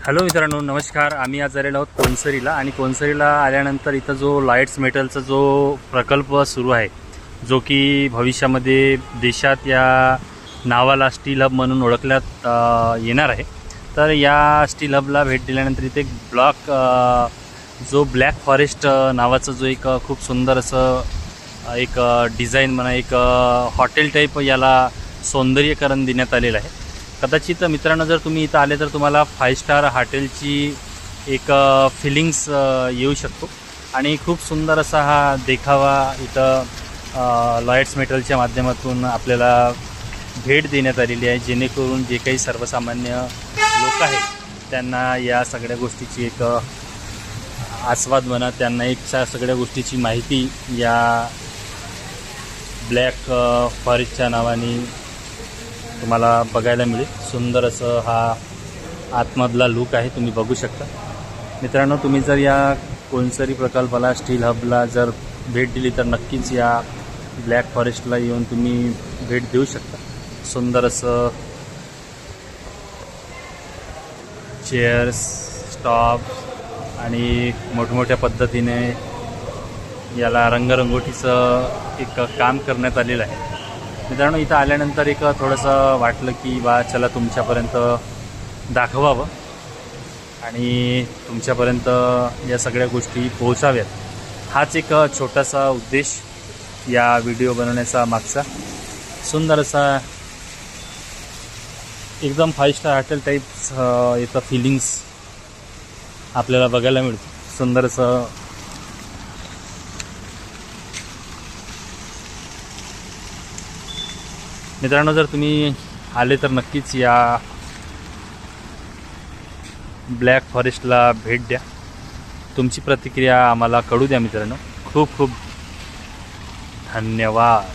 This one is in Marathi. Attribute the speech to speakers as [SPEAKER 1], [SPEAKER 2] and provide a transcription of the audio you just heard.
[SPEAKER 1] हॅलो मित्रांनो, नमस्कार. आम्ही आज आलेलो आहोत कोनसरीला आणि कोनसरीला आल्यानंतर इथं जो लाईट्स मेटलचा जो प्रकल्प सुरू आहे, जो की भविष्यामध्ये देशात या नावाला स्टील हब म्हणून ओळखण्यात येणार आहे. तर या स्टील हबला भेट दिल्यानंतर इथे जो ब्लॅक फॉरेस्ट नावाचं जो एक खूप सुंदर असं एक डिझाईन म्हणा, एक हॉटेल टाईप याला सौंदर्यीकरण देण्यात आलेलं आहे. कदाचित मित्रांनो, जर तुम्ही इथं आले तर तुम्हाला 5 स्टार हॉटेलची एक फिलिंग्स येऊ शकतो आणि खूप सुंदर असा हा देखावा इथं लाईट्स मेटलच्या माध्यमातून आपल्याला भेट देण्यात आलेली आहे, जेणेकरून जे काही सर्वसामान्य लोक आहेत त्यांना या सगळ्या गोष्टीची एक आस्वाद म्हणा, त्यांना एक सगळ्या गोष्टीची माहिती या ब्लॅक फॉरेस्टच्या नावाने तुम्हाला बघायला मिळेल. सुंदर असं हा आतमधला लुक आहे, तुम्ही बघू शकता. मित्रांनो, तुम्ही जर या कोनसरी प्रकल्पाला स्टील हबला जर भेट दिली तर नक्कीच या ब्लॅक फॉरेस्टला येऊन तुम्ही भेट देऊ शकता. सुंदर असं चेअर्स, स्टॉप आणि मोठमोठ्या पद्धतीने याला रंगरंगोटीचं एक काम करण्यात आलेलं आहे. मित्रांनो, इथं आल्यानंतर एक थोडंसं वाटलं की चला तुमच्यापर्यंत दाखवावं आणि तुमच्यापर्यंत या सगळ्या गोष्टी पोहोचाव्यात. हाच एक छोटासा उद्देश या व्हिडिओ बनवण्याचा मागचा. सुंदर असा एकदम 5 स्टार हॉटेल टाईप्स इथं फिलिंग्स आपल्याला बघायला मिळतं. सुंदर असं मित्रांनो, जर तुम्ही आले तर नक्कीच या ब्लॅक फॉरेस्टला भेट द्या. तुमची प्रतिक्रिया आम्हाला कळू द्या मित्रांनो. खूप खूप धन्यवाद.